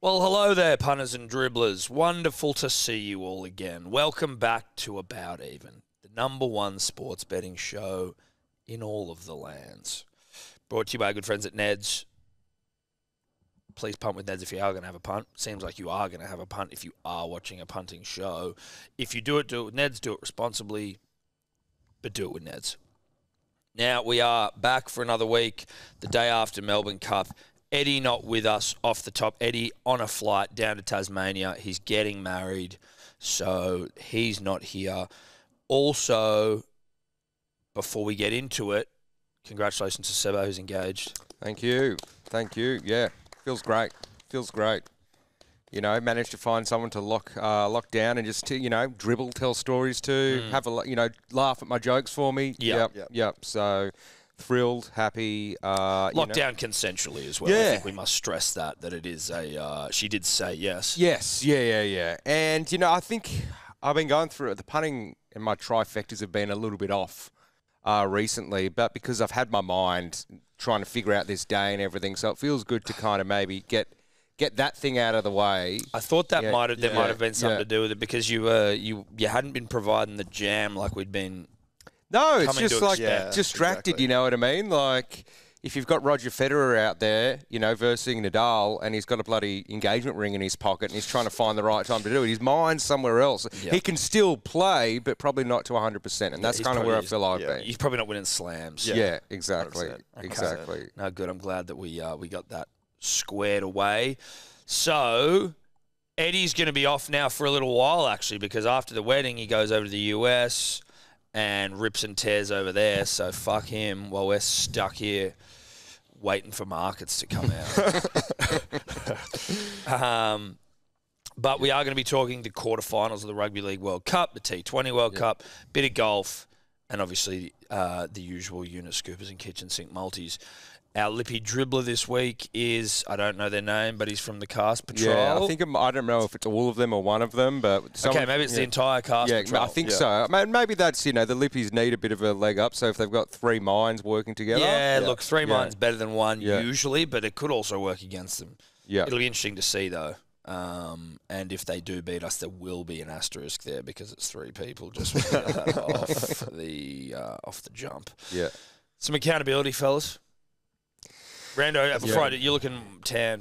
Well, hello there, punters and dribblers. Wonderful to see you all again. Welcome back to About Even, the #1 sports betting show in all of the lands. Brought to you by our good friends at Ned's. Please punt with Ned's if you are going to have a punt. Seems like you are going to have a punt if you are watching a punting show. If you do it with Ned's. Do it responsibly, but do it with Ned's. Now, we are back for another week, the day after Melbourne Cup. Eddie not with us off the top. Eddie on a flight down to Tasmania. He's getting married, so he's not here. Also, before we get into it, congratulations to Sebo, who's engaged. Thank you. Thank you. Yeah, feels great. Feels great. You know, managed to find someone to lock down and just, dribble, tell stories to, have a, laugh at my jokes for me. Yep. So thrilled, happy. Locked down consensually as well. Yeah. I think we must stress that it is a, she did say yes. Yes, yeah. And, I think I've been going through it. The punting and my trifectas have been a little bit off recently, but because I've had my mind trying to figure out this day and everything, so it feels good to kind of maybe get that thing out of the way. I thought that might have been something to do with it because you hadn't been providing the jam like we'd been. No, it's just like distracted. Exactly. You know what I mean? Like if you've got Roger Federer out there, versus Nadal, and he's got a bloody engagement ring in his pocket, and he's trying to find the right time to do it. His mind's somewhere else. Yep. He can still play, but probably not to 100%, and that's kind of where I feel I've been. He's probably not winning slams. Yeah, exactly. Okay. Exactly. No, good. I'm glad that we got that squared away. So Eddie's going to be off now for a little while, actually, because after the wedding, he goes over to the US and rips and tears over there. So fuck him while we're stuck here waiting for markets to come out. But we are going to be talking the quarterfinals of the Rugby League World Cup, the T20 World Cup, bit of golf, and obviously the usual unit scoopers and kitchen sink multis. Our lippy dribbler this week is, I don't know their name, but he's from the Cast Patrol. Yeah, I don't know if it's all of them or one of them, but maybe it's the entire Cast Patrol. I think so. Maybe that's, the lippies need a bit of a leg up, so if they've got three minds working together. Yeah, look, three minds better than one usually, but it could also work against them. Yeah. It'll be interesting to see, though. And if they do beat us, there will be an asterisk there because it's three people just off the jump. Yeah. Some accountability, fellas. Rando, Friday, you're looking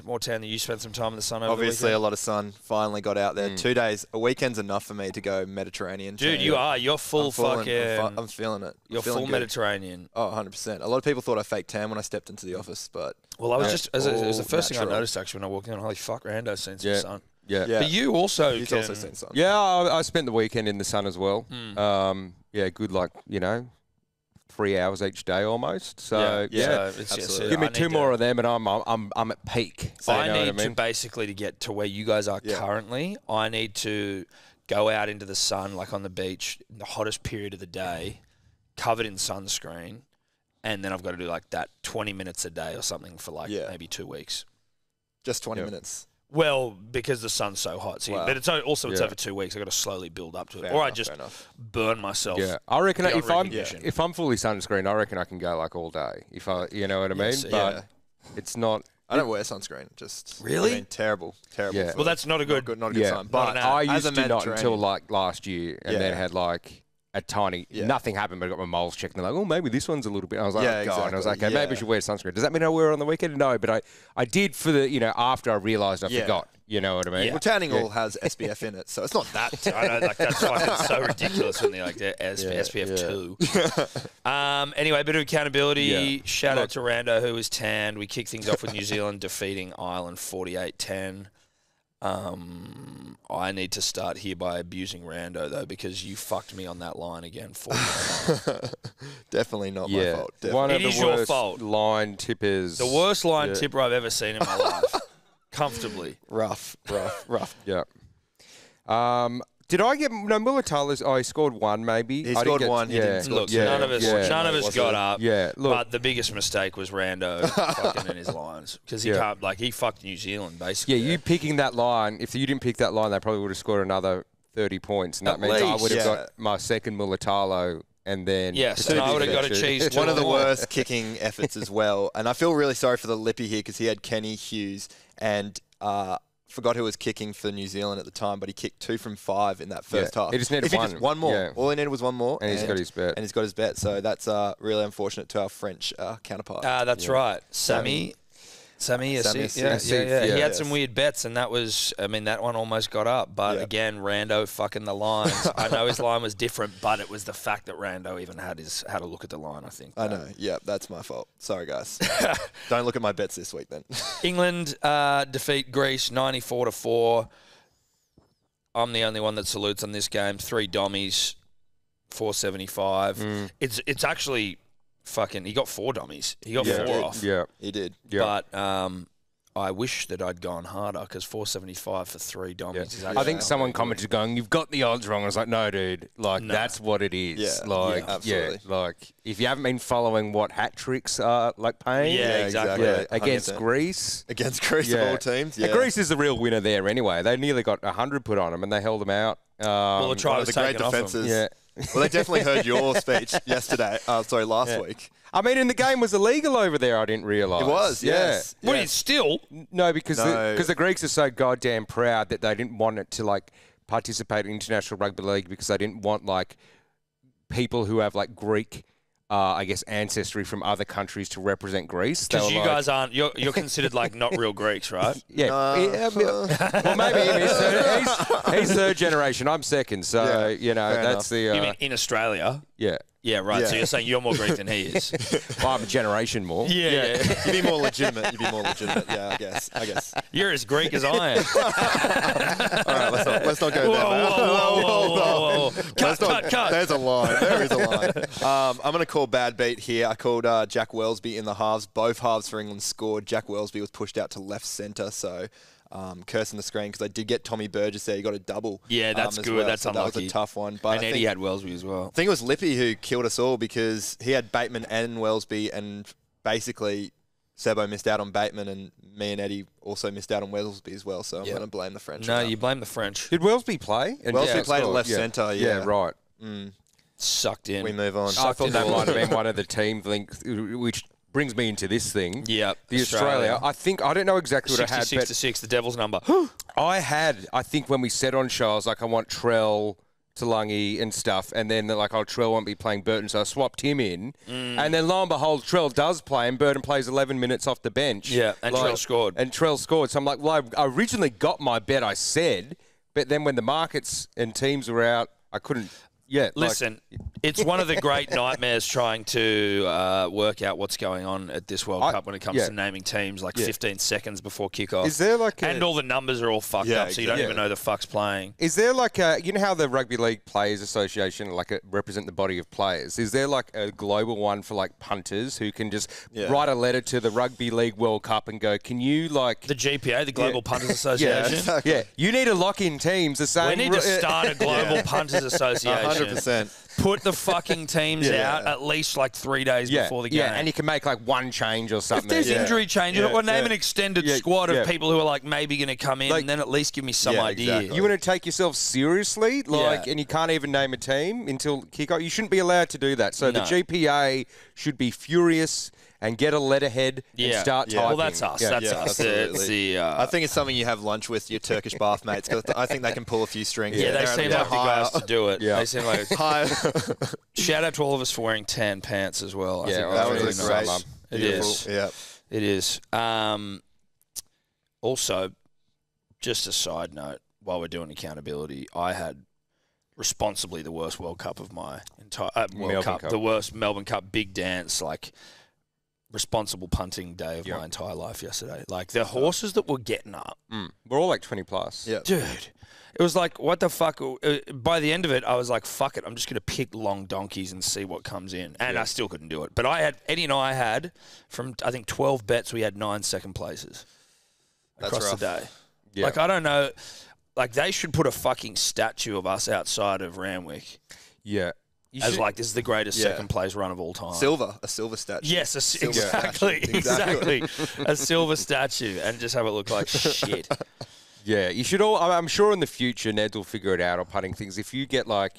more tan than you. Spent some time in the sun over Obviously, the weekend. a lot of sun. Finally got out there. 2 days. A weekend's enough for me to go Mediterranean. Dude, you are. You're full fucking... I'm feeling it. You're full good. Mediterranean. Oh, 100%. A lot of people thought I faked tan when I stepped into the office, but... Well, I was it was the first thing I noticed, actually, when I walked in. Holy fuck, Rando's seen some sun. Yeah. But you also He's also seen sun. Yeah, I spent the weekend in the sun as well. Good, 3 hours each day almost. So absolutely. Give me two more of them, and I'm at peak. So I need to basically to get to where you guys are currently. I need to go out into the sun, like on the beach, in the hottest period of the day, covered in sunscreen, and then I've got to do like that 20 minutes a day or something for maybe 2 weeks. Just 20 minutes. Well, because the sun's so hot. So but it's over 2 weeks. I've got to slowly build up to it. Or I just burn myself. Yeah. I reckon if I'm fully sunscreened, I reckon I can go like all day. You know what I mean? But it's not... I don't wear sunscreen. Really? Terrible. Yeah. Well, that's not a good sign. But I used to not until last year, and then had a tiny, nothing happened, but I got my moles checked, and they're like, maybe this one's a little bit. And I was like, God. And I was like, okay, maybe I should wear sunscreen. Does that mean I wear it on the weekend? No, but I did for the, after I realised I forgot. You know what I mean? Yeah. Well, tanning all has SPF in it, so it's not that. I know, that's fucking so ridiculous when they're SPF 2. Anyway, a bit of accountability. Yeah. Shout out to Rando, who was tanned. We kicked things off with New Zealand defeating Ireland 48-10. I need to start here by abusing Rando, though, because you fucked me on that line again. Definitely not my fault. Definitely. One of it is the your worst fault. line tippers. The worst line tipper I've ever seen in my life. Comfortably. Rough. Yeah. Did I get Mulatalo? Oh, he scored one, maybe. He scored one. He didn't score two. None of us got up. Yeah, look. But the biggest mistake was Rando fucking in his lines because he can't. He fucked New Zealand basically. Yeah, you picking that line. If you didn't pick that line, they probably would have scored another 30 points, and that means I would have got my second Mulatalo. And then and I would have got a cheese. One of the worst kicking efforts as well. And I feel really sorry for the lippy here because he had Kenny Hughes and forgot who was kicking for New Zealand at the time, but he kicked 2 from 5 in that first half. He just needed one more. Yeah. All he needed was one more. And he's got his bet. And he's got his bet. So that's really unfortunate to our French counterpart. That's right. Sammy, Asif, He had some weird bets, and that was, that one almost got up. But again, Rando fucking the lines. I know his line was different, but it was the fact that Rando even had a look at the line, I think. I know. Yeah, that's my fault. Sorry, guys. Don't look at my bets this week then. England defeat Greece 94-4. I'm the only one that salutes on this game. 3 dummies, 475. It's actually... he got 4 dummies. He got 4 off. Yeah, he did. Yeah. But I wish that I'd gone harder because 475 for 3 dummies is actually... I think someone commented going, "You've got the odds wrong." I was like, "No, dude. That's what it is. Absolutely. If you haven't been following what hat tricks are paying, exactly. Against Greece, of all teams. Yeah. And Greece is the real winner there anyway. They nearly got 100 put on them, and they held them out. The try was the great taken off them. defences. Yeah. Well, they definitely heard your speech last week. I mean, and the game was illegal over there. I didn't realise. It was, yes. Well, yes. it's still... No, because the Greeks are so goddamn proud that they didn't want it to participate in international rugby league because they didn't want people who have Greek. Ancestry from other countries to represent Greece. Because you guys aren't, you're considered not real Greeks, right? Well, maybe he's third generation. I'm second, so that's the. You mean in Australia? Yeah. Yeah, right. Yeah. So you're saying you're more Greek than he is. Well, I'm a generation more. Yeah. You'd be more legitimate. Yeah, I guess. You're as Greek as I am. All right, let's not go there. Whoa. Cut. There's a line. There is a line. I'm going to call bad beat here. I called Jack Wellesby in the halves. Both halves for England scored. Jack Wellesby was pushed out to left centre, so... cursing the screen because I did get Tommy Burgess there. He got a double. Yeah, that's good. Well. That's unlucky. That was a tough one. But and Eddie had Wellesby as well. I think it was Lippy who killed us all because he had Bateman and Wellesby, and basically Sebo missed out on Bateman, and me and Eddie also missed out on Wellesby as well. So I'm going to blame the French. No, you blame the French. Did Wellesby play? Wellesby played at left centre. Yeah, right. Sucked in. We move on. I thought that might have been one of the team links, which brings me into this thing. Yeah, the Australia. I don't know exactly what I had. 66 to 6, the Devil's number. I think when we said on show, I was like, I want Trell, Talangi and stuff, and then Trell won't be playing Burton, so I swapped him in, and then lo and behold, Trell does play, and Burton plays 11 minutes off the bench. Yeah, and Trell scored. So I'm like, well, I originally got my bet, I said, but then when the markets and teams were out, I couldn't. Yeah, listen, it's one of the great nightmares trying to work out what's going on at this World Cup when it comes to naming teams 15 seconds before kickoff. Is there and all the numbers are all fucked up, so you don't even know the fuck's playing. Is there you know how the Rugby League Players Association represent the body of players? Is there a global one for punters who can just write a letter to the Rugby League World Cup and go, can you the GPA, the Global Punters Association? Exactly. You need to lock in teams the same. We need to start a Global Punters Association. 100%. Put the fucking teams out at least 3 days before the game. Yeah, and you can make one change or something. If there's injury changes, or name an extended squad of people who are maybe going to come in, and then at least give me some idea. Exactly. You want to take yourself seriously, and you can't even name a team until kickoff. You shouldn't be allowed to do that. So the GPA should be furious and get a letterhead and start typing. Well, that's us. That's us. I think it's something you have lunch with your Turkish bath mates because I think they can pull a few strings. Yeah, they seem like the guys to do it. Yeah. They seem like shout out to all of us for wearing tan pants as well. I think that was really great. nice. It is. Yeah, it is. Also, just a side note, while we're doing accountability, I had responsibly the worst World Cup of my entire World Cup, the worst Melbourne Cup big dance, responsible punting day of my entire life yesterday. The horses that were getting up. We're all 20 plus. Yeah. Dude, it was what the fuck? By the end of it, I was like, fuck it. I'm just going to pick long donkeys and see what comes in. And I still couldn't do it. But Eddie and I had, from I think 12 bets, we had 9 second places across the day. Yeah. I don't know. They should put a fucking statue of us outside of Randwick. Yeah. This is the greatest second place run of all time. A silver statue. Yes, exactly. A silver statue, and just have it look like shit. Yeah, you should all. I'm sure in the future Neds will figure it out or putting things. If you get like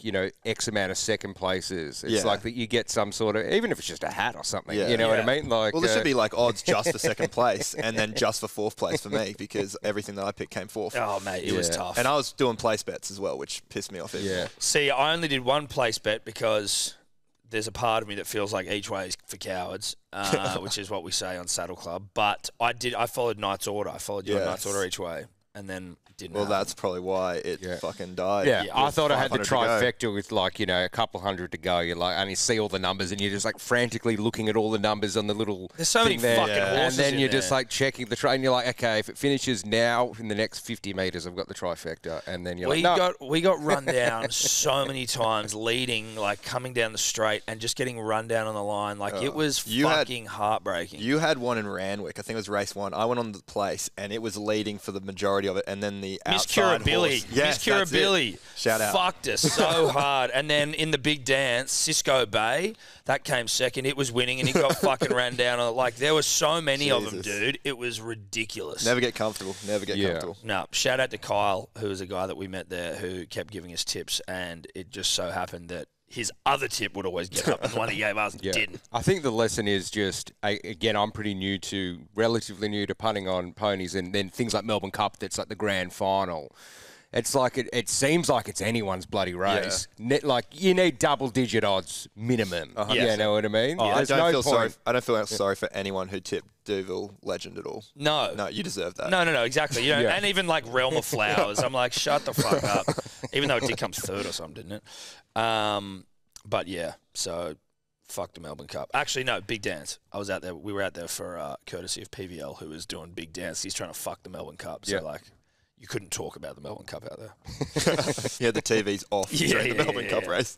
X amount of second places, it's like that you get some sort of, even if it's just a hat or something. You know what I mean? Like, well, there should be like odds just for second place and then just for fourth place for me because everything that I picked came fourth. Oh mate, it was tough. And I was doing place bets as well, which pissed me off. Yeah. See, I only did one place bet because there's a part of me that feels like each way is for cowards, which is what we say on Saddle Club. But I followed Knight's Order. I followed your Knight's Order each way. And then didn't. Well, that's probably why it fucking died. Yeah, I thought I had the 500 trifecta with like a couple hundred to go. You like only see all the numbers, and you're just like frantically looking at all the numbers on the little. There's so many thing fucking there. horses And then in you're there. just like checking the train. You're like, okay, if it finishes now in the next 50 meters, I've got the trifecta, and then you're we like, no. we got run down so many times leading, like coming down the straight and just getting run down on the line. Like it was fucking heartbreaking. You had one in Randwick. I think it was race 1. I went on the place, and it was leading for the majority of it, and then the Miss outside Curability. horse. Yes, Miss Curability. Shout out. Fucked us so hard. And then in the big dance, Cisco Bay, that came second. It was winning, and he got fucking ran down. Like, there were so many of them, dude. It was ridiculous. Never get comfortable. Never get comfortable. No, shout out to Kyle, who was a guy that we met there who kept giving us tips, and it just so happened that his other tip would always get up, and the one he gave us didn't. I think the lesson is just, again, I'm relatively new to punting on ponies, and then things like Melbourne Cup, that's like the grand final. It's like it seems like it's anyone's bloody race. Like you need double-digit odds minimum. You know what I mean? Oh, I don't feel point. I don't feel sorry for anyone who tipped Duville Legend at all. No, you deserve that. No, exactly. And even like Realm of Flowers, I'm like, shut the fuck up. Even though it did come third or something, didn't it? But yeah, so fuck the Melbourne Cup. Actually, no, Big Dance. I was out there. We were out there for courtesy of PVL, who was doing Big Dance. He's trying to fuck the Melbourne Cup. So like, you couldn't talk about the Melbourne Cup out there. Yeah, the TV's off during the Melbourne Cup race.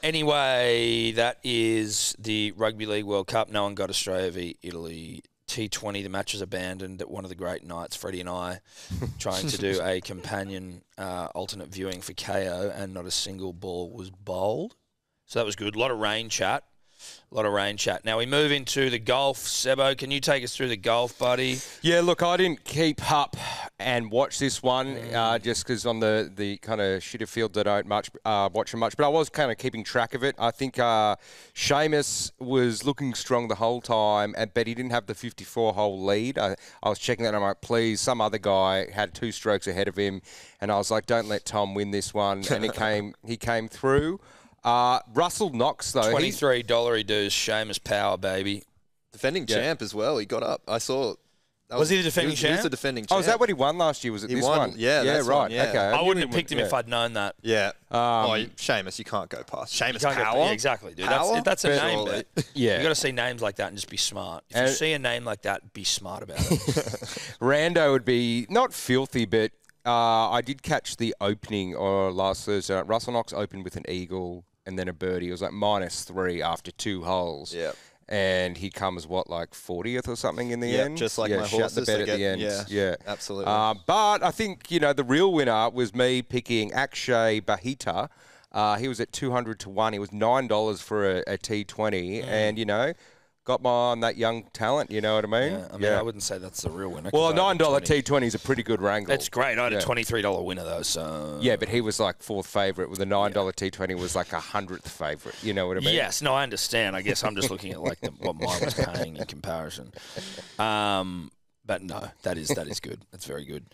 Anyway, that is the Rugby League World Cup. No one got Australia v Italy. T20, the match was abandoned at one of the great nights. Freddie and I trying to do a companion alternate viewing for KO, and not a single ball was bowled. So that was good. A lot of rain chat. Now we move into the golf. Sebo, can you take us through the golf, buddy? Yeah, look, I didn't keep up and watch this one just because on the kind of shitter fields I don't watch them much, but I was kind of keeping track of it. I think Seamus was looking strong the whole time, but he didn't have the 54-hole lead. I was checking that, and I'm like, please, some other guy had 2 strokes ahead of him, and I was like, don't let Tom win this one, and he came through. Russell Knox, though. $23 dues, Seamus Power, baby. Defending champ as well. He got up. I saw. Was he the defending champ? He was the defending champ. Oh, is that what he won last year? Was it this one? Yeah, that's right. One, yeah. Okay. I wouldn't have picked him if I'd known that. Yeah. Seamus, you can't go past. Seamus Power? Yeah, exactly, dude. That's a name, bet. Yeah. You got to see names like that and just be smart. If you see a name like that, be smart about it. Rando would be not filthy, but I did catch the opening last Thursday night. Russell Knox opened with an eagle and then a birdie. It was like -3 after 2 holes. Yeah. And he comes, like 40th or something in the end? Just like my horses. Shut the bed at the end. Yeah, absolutely. But I think, the real winner was me picking Akshay Bahita. He was at 200 to 1. He was $9 for a T20. And, got my eye on that young talent, you know what I mean? Yeah, I wouldn't say that's the real winner. Well, a $9 T20 is a pretty good wrangle. That's great. I had a $23 winner, though, so... Yeah, but he was like 4th favourite, with a $9 T20 was like a 100th favourite, you know what I mean? Yes, no, I understand. I guess I'm just looking at like what mine was paying in comparison. But no, that is good. That's very good.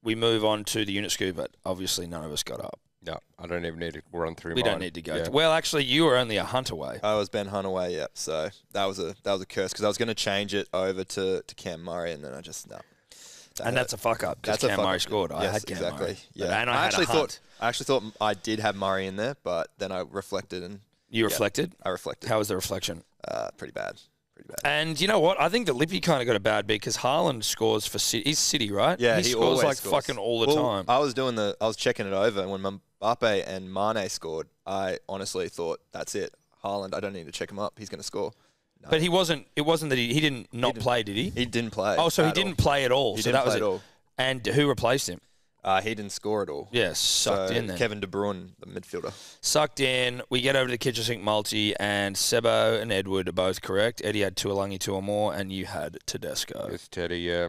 We move on to the Unit Scooper. Obviously, none of us got up. No, I don't even need to run through We mine. don't need to go. Well, actually, you were only a hunt away. I was Ben Hunt away, yeah. So that was a curse because I was going to change it over to Cam Murray, and then I just That's a fuck up because Cam Murray scored. I had Cam Murray. Yeah, and I actually thought I did have Murray in there, but then I reflected and you reflected. I reflected. How was the reflection? Pretty bad. And you know what? I think that Lippy kind of got a bad beat because Haaland scores for City. He's City, right? Yeah, he scores like fucking all the time. I was checking it over, and when Mbappe and Mane scored, I honestly thought that's it. Haaland, I don't need to check him up. He's going to score. No. But he wasn't. It wasn't that he didn't play, did he? He didn't play. Oh, so he didn't play at all. He so didn't that was play it. at all. And who replaced him? He didn't score at all. Yeah, sucked in then. Kevin De Bruyne, the midfielder. Sucked in. We get over to the Kitchen Sink multi, and Sebo and Edward are both correct. Eddie had Tuolangi 2 or more, and you had Tedesco. It's Teddy, yeah.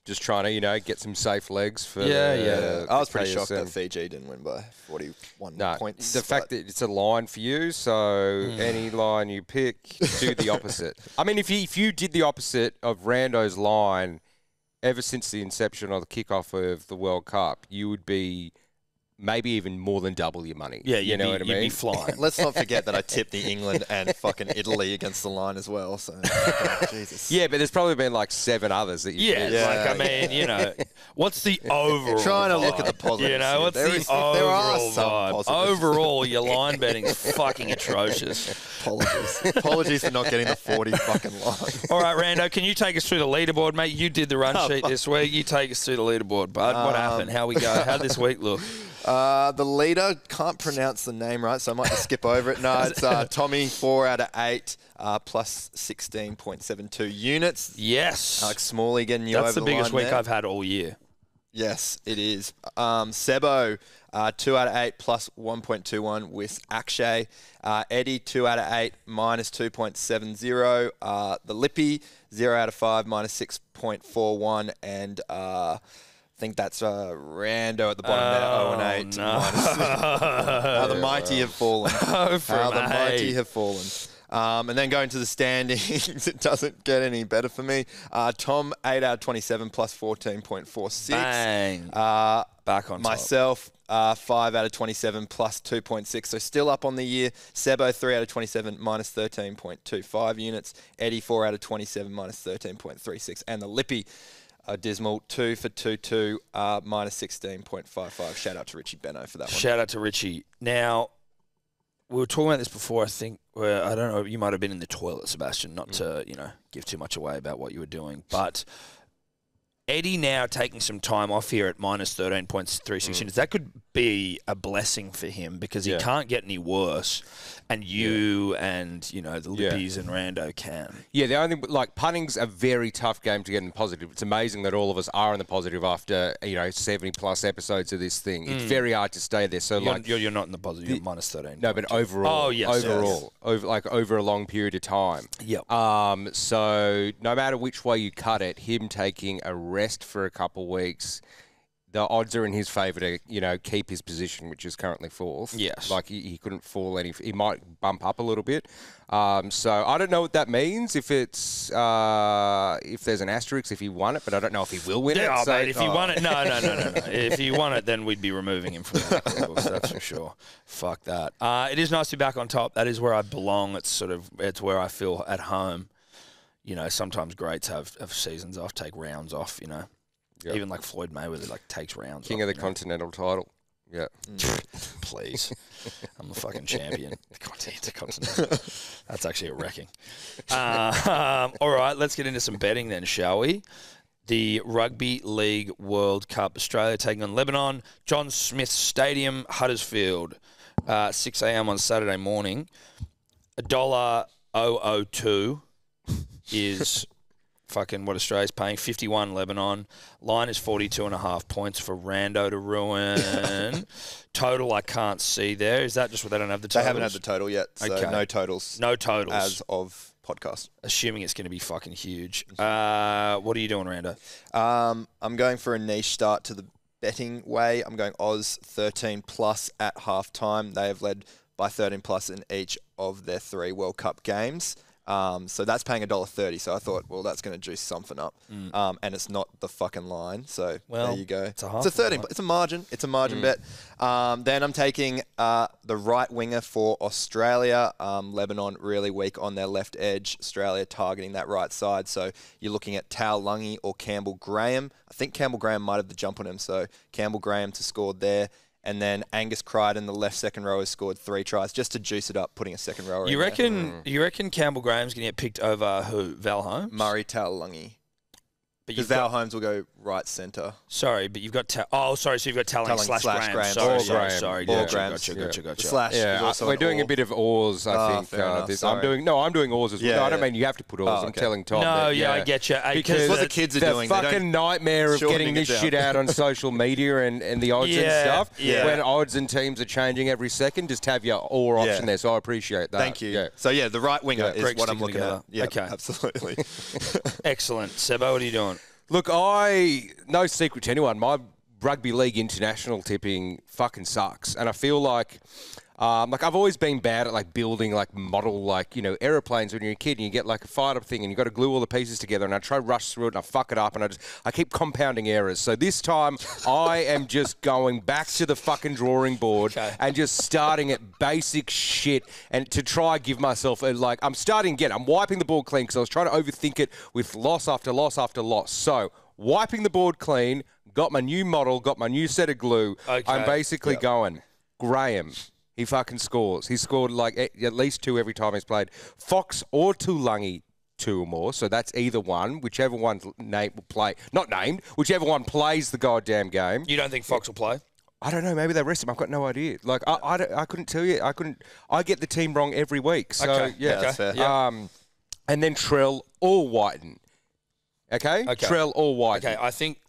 just trying to, get some safe legs for I was pretty KSM. shocked that Fiji didn't win by 41 points. The fact that it's a line for you, so any line you pick, do the opposite. I mean, if you did the opposite of Rando's line ever since the inception or the kickoff of the World Cup, you would be maybe even more than double your money. Yeah, you know what I mean? You'd be flying. Let's not forget that I tipped the England and fucking Italy against the line as well. So, Jesus. Yeah, but there's probably been like 7 others that you picked. Like, I mean, what's the overall Trying to vibe? look at the positives. What's There are overall some vibe? positives. Overall, your line betting is fucking atrocious. Apologies for not getting the 40 fucking line. All right, Rando, can you take us through the leaderboard, mate? You did the run sheet this week. You take us through the leaderboard, bud. What happened? How we go? How'd this week look? The leader, can't pronounce the name right, so I might just skip over it. No, it's Tommy, 4 out of 8, plus 16.72 units. Yes. Alex Smalley getting you over That's the the biggest line week there. I've had all year. Yes, it is. Sebo, 2 out of 8, plus 1.21 with Akshay. Eddie, 2 out of 8, minus 2.70. The Lippy, 0 out of 5, minus 6.41. And I think that's Rando at the bottom there, 0 and 8. No. How the mighty have fallen. How the mighty have fallen. And then going to the standings, it doesn't get any better for me. Tom, 8 out of 27, plus 14.46. Bang. Back on top. Myself, 5 out of 27, plus 2.6. So still up on the year. Sebo, 3 out of 27, minus 13.25 units. Eddie, 4 out of 27, minus 13.36. And the Lippy, dismal, 2 for 2-2, minus 16.55. Shout out to Richie Benno for that one. Shout out to Richie. Now, we were talking about this before, I think, where, I don't know, you might have been in the toilet, Sebastian, not to, give too much away about what you were doing. But Eddie now taking some time off here at minus 13.36 units. That could be a blessing for him because he can't get any worse. And you and, the Lippies and Rando can. Yeah, the only punting's a very tough game to get in the positive. It's amazing that all of us are in the positive after 70 plus episodes of this thing. It's very hard to stay there. So you're not in the positive. You're minus 13. No, but overall. Oh yes, overall, over a long period of time. Yep. So no matter which way you cut it, him taking a rest for a couple of weeks, the odds are in his favour to, keep his position, which is currently 4th. Yes. He couldn't fall any. He might bump up a little bit. So I don't know what that means. If it's if there's an asterisk if he won it, but I don't know if he will win it. So, mate, if he won it, no. If he won it, then we'd be removing him from the books. That's for sure. Fuck that. It is nice to be back on top. That is where I belong. It's where I feel at home. Sometimes greats have seasons off, take rounds off. Yep. Even like Floyd Mayweather takes rounds. King of the Continental title. Yeah. Please. I'm the fucking champion. The Continental. That's actually a wrecking. All right, let's get into some betting then, shall we? The Rugby League World Cup. Australia taking on Lebanon. John Smith Stadium, Huddersfield. 6 a.m. on Saturday morning. $1.002 is... fucking what Australia's paying, 51 Lebanon. Line is 42.5 points for Rando to ruin. Total I can't see there. Is that just what they don't have the totals? They haven't had the total yet, so okay. no totals. No totals. As of podcast. Assuming it's going to be fucking huge. What are you doing, Rando? I'm going for a niche start to the betting way. I'm going Oz 13 plus at halftime. They have led by 13 plus in each of their 3 World Cup games. So that's paying $1.30. So I thought, well, that's going to juice something up. And it's not the fucking line. So there you go. It's a 13. It's a margin. It's a margin bet. Then I'm taking the right winger for Australia. Lebanon really weak on their left edge. Australia targeting that right side. So you're looking at Tal Lungi or Campbell Graham. I think Campbell Graham might have the jump on him. So Campbell Graham to score there. And then Angus Crichton, the left second row, has scored 3 tries just to juice it up, putting a second rower in. You reckon Campbell Graham's going to get picked over who? Val Holmes? Murray Taulagi. Because Val Holmes will go right centre. Sorry, but you've got... so you've got Talling slash Graham. Sorry. Gotcha. Slash. Yeah, we're doing a bit of oars, I think. I'm doing oars as well. No, I don't mean you have to put oars. I'm telling Tom. No, I get you. Because what the kids are doing. The fucking nightmare of getting this shit out on social media and the odds and stuff. Yeah. When odds and teams are changing every second, just have your oar option there. So I appreciate that. Thank you. Yeah. So, the right winger is what I'm looking at. Yeah, okay. absolutely. Excellent. Sebo, what are you doing? Look, no secret to anyone, my rugby league international tipping fucking sucks. And I feel like I've always been bad at like building like model like, you know, aeroplanes when you're a kid and you get like a fired-up thing and you got to glue all the pieces together and I try to rush through it and I fuck it up and I keep compounding errors. So this time I am just going back to the fucking drawing board and just starting at basic shit and to try give myself I'm starting again. I'm wiping the board clean because I was trying to overthink it with loss after loss after loss. So wiping the board clean, got my new model, got my new set of glue. Okay. I'm basically going, Graham. He fucking scores. He scored like at least 2 every time he's played. Fox or Tulangi, 2 or more. So that's either one. Whichever one's name will play. Not named. Whichever one plays the goddamn game. You don't think Fox will play? I don't know. Maybe they rest him. I've got no idea. Like I couldn't tell you. I get the team wrong every week. So yeah. That's fair. And then Trell or Whiten. Okay. Trell or Whiten. Okay. I think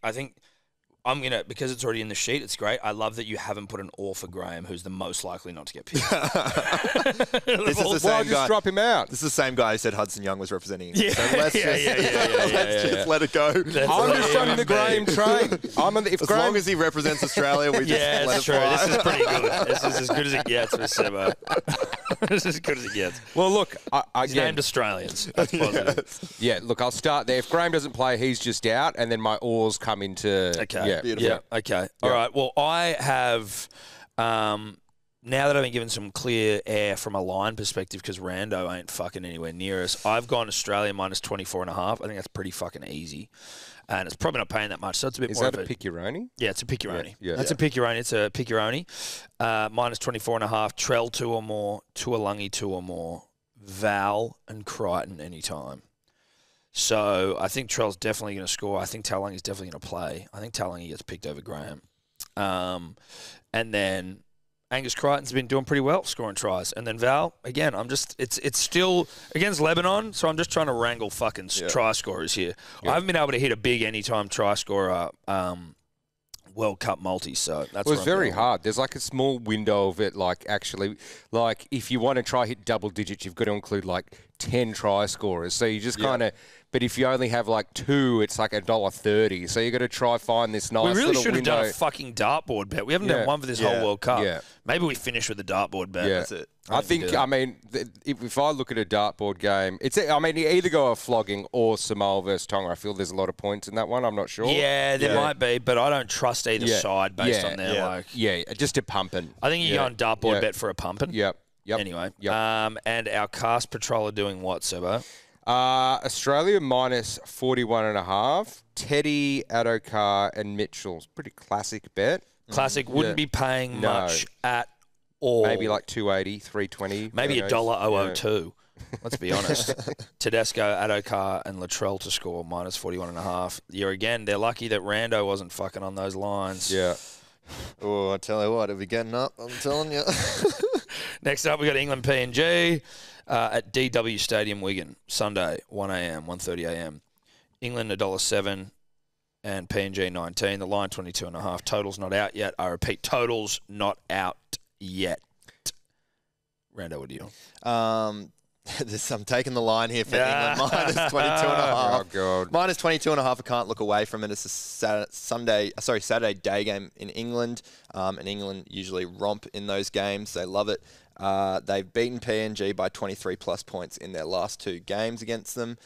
I'm going to, because it's already in the sheet, it's great. I love that you haven't put an or for Graham, who's the most likely not to get picked. This is the same guy. Just drop him out. This is the same guy who said Hudson Young was representing him. Yeah. So let's just let it go. I'm just on the Graham train. As long as he represents Australia, we just let it fly. This is pretty good. This is as good as it gets for Sebo. This is as good as it gets. Well, look, he's named Australians. That's positive. Yeah, look, I'll start there. If Graham doesn't play, he's just out, and then my ors come into... Okay. Yeah, beautiful. Yeah, okay. All right. Well, I have, now that I've been given some clear air from a line perspective, because Rando ain't fucking anywhere near us, I've gone Australia minus 24.5. I think that's pretty fucking easy. And it's probably not paying that much, so it's a bit more of a... Is that a pick-your-oney? Yeah, it's a pick-your-oney. Yeah. That's a pick-your-oney. It's a pick-your-oney. Minus 24.5. Trell 2 or more. Tuolangi 2 or more. Val and Crichton anytime. So I think Trell's definitely going to score. I think Talangi's definitely going to play. I think Talangi gets picked over Graham. And then Angus Crichton's been doing pretty well, scoring tries. And then Val, again, it's still against Lebanon, so I'm just trying to wrangle fucking try scorers here. I haven't been able to hit a big anytime try scorer World Cup multi, so that's Well, it's very hard. There's like a small window of it, like actually, like if you want to try hit double digits, you've got to include like 10 try scorers. So you just kind of, but if you only have like 2, it's like $1.30. So you got to try find this nice little window. We really should have done a fucking dartboard bet. We haven't done one for this whole World Cup. Yeah. Maybe we finish with the dartboard bet. Yeah. That's it. I think, I mean, if I look at a dartboard game, you either go a flogging or Samoa versus Tonga. I feel there's a lot of points in that one. I'm not sure. Yeah, there might be, but I don't trust either side based on their like. Yeah, just a pumping. I think you go on dartboard bet for a pumping. Yep. Anyway, and our cast patrol are doing what, Sebo? Australia minus 41.5. Teddy, Adokar, and Mitchell's pretty classic bet. Classic wouldn't be paying much at all. Maybe like 280, 320. Maybe $1.002. Let's be honest. Tedesco, Adokar, and Latrell to score minus 41.5. They're lucky that Rando wasn't fucking on those lines. Yeah. Oh, I tell you what, it'll be getting up. I'm telling you. Next up, we got England PNG at DW Stadium, Wigan, Sunday, 1 a.m., 1:30 a.m. England $1.07 and PNG 19. The line 22.5. Totals not out yet. I repeat, totals not out yet. Rando, what do you? I'm taking the line here for England minus 22.5. Oh God. Minus 22.5. I can't look away from it. It's a Saturday day game in England. And England usually romp in those games. They love it. They've beaten PNG by 23 plus points in their last 2 games against them.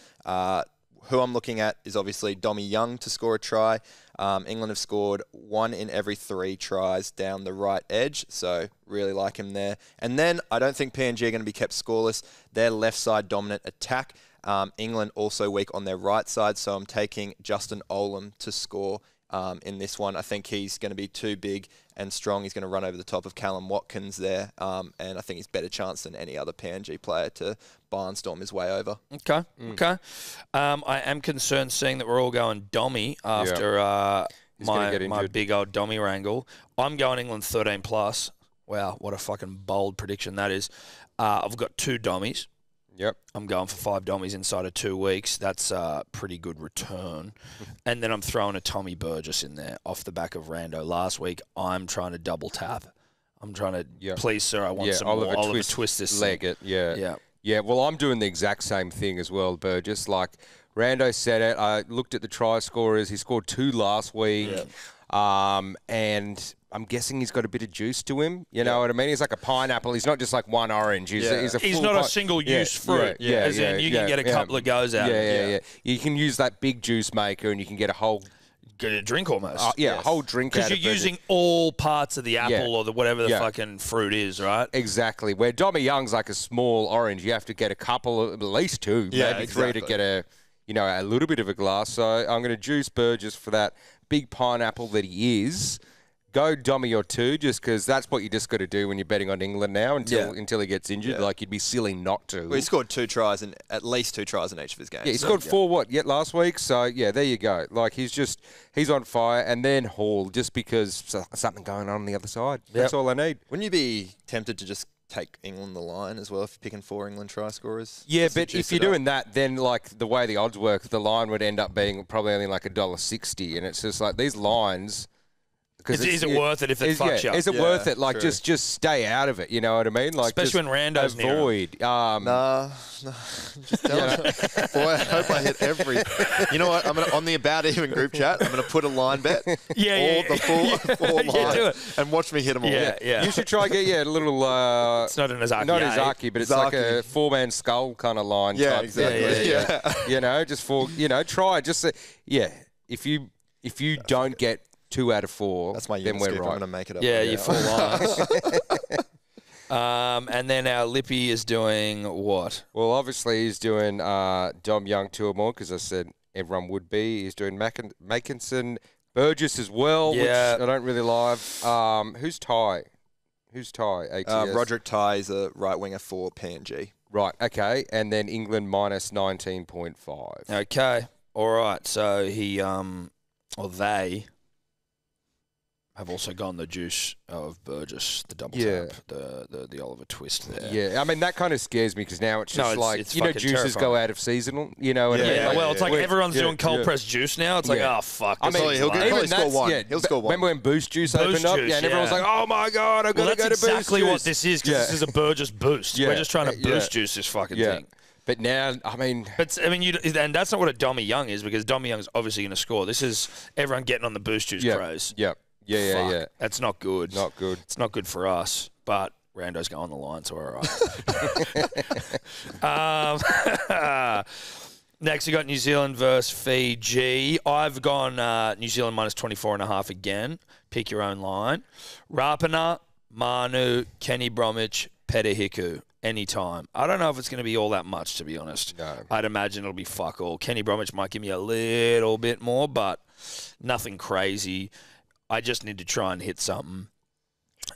Who I'm looking at is obviously Dommy Young to score a try. England have scored 1 in every 3 tries down the right edge, so really like him there. And then I don't think PNG are going to be kept scoreless. Their left side dominant attack. England also weak on their right side, so I'm taking Justin Olam to score in this one. I think he's going to be too big and strong. He's going to run over the top of Callum Watkins there, and I think he's better chance than any other PNG player to barnstorm his way over. Okay. I am concerned seeing that we're all going Dommy after my big old Dommy wrangle. I'm going England 13 plus. Wow, what a fucking bold prediction that is. I've got 2 Dommies. Yep. I'm going for 5 Dommies inside of 2 weeks. That's a pretty good return. And then I'm throwing a Tommy Burgess in there off the back of Rando. Last week, I'm trying to double tap. I'm trying to, please, sir, I want some Oliver more. Oliver twist this leg thing. it, yeah. Yeah, well, I'm doing the exact same thing as well, Burgess. Like, Rando said it. I looked at the try scorers. He scored 2 last week. And I'm guessing he's got a bit of juice to him. You know what I mean? He's like a pineapple. He's not just like one orange. He's not a single-use fruit. As in, you can get a couple of goes out of it. Yeah. You can use that big juice maker and you can get a whole... Get a drink almost. A whole drink out of it. Because you're using all parts of the apple or whatever the fucking fruit is, right? Exactly. Where Dommy Young's like a small orange, you have to get a couple, at least 2, maybe 3 to get a little bit of a glass. So I'm going to juice Burgess for that big pineapple that he is. Go Dommy or 2, just because that's what you just got to do when you're betting on England now until he gets injured. Like, you'd be silly not to. Well, he scored 2 tries and at least 2 tries in each of his games. Yeah, he scored 4 last week. So there you go. Like, he's on fire. And then Hall, just because something going on the other side. That's all I need. Wouldn't you be tempted to just take England the line as well if you're picking 4 England try scorers? Yeah, but if you're doing that, then like the way the odds work, the line would end up being probably only like $1.60, and it's just like these lines. Is it worth it if it fucks you up? Is it worth it? Like, just stay out of it. You know what I mean? Like, especially when Rando's avoid. Nah. Just boy, I hope I hit every. You know what? I'm gonna on the About Even group chat. I'm gonna put a line bet. The four lines, and watch me hit them all. Yeah. You should try get a little. It's not an Izaki. Not Izaki, but it's like a 4-man skull kind of line. Yeah, type exactly. Yeah. Just for try just if you don't get 2 out of 4, that's my then unit we're scoop. right. I'm going to make it up. Yeah, you 4 lines. And then our Lippy is doing what? Well, obviously he's doing Dom Young 2 or more, because I said everyone would be. He's doing Mackinson, Burgess as well, which I don't really love. Who's Ty? ATS? Roderick Ty is a right winger for PNG. Right, okay. And then England minus 19.5. Okay, all right. So they have also gone the juice of Burgess, the double tap, the Oliver twist there. Yeah, I mean, that kind of scares me because now it's just it's juices terrifying. go out of seasonal, you know what I mean? Well, it's like everyone's doing cold press juice now. It's like, oh, fuck. I mean, he'll probably score 1. He'll score 1. Remember when Boost Juice opened up? Yeah, and everyone's like, oh my God, I've got to go to Boost Juice. That's exactly what this is, because this is a Burgess boost. We're just trying to boost juice this fucking thing. But now, I mean... and that's not what a Dommy Young is, because Dommy Young's obviously going to score. This is everyone getting on the boost juice craze. Yeah. That's not good. Not good. It's not good for us, but Rando's going on the line, so we're all right. Next, we got New Zealand versus Fiji. I've gone New Zealand minus 24.5 again. Pick your own line. Rapana, Manu, Kenny Bromwich, Petahiku. Anytime. I don't know if it's going to be all that much, to be honest. No. I'd imagine it'll be fuck all. Kenny Bromwich might give me a little bit more, but nothing crazy. I just need to try and hit something.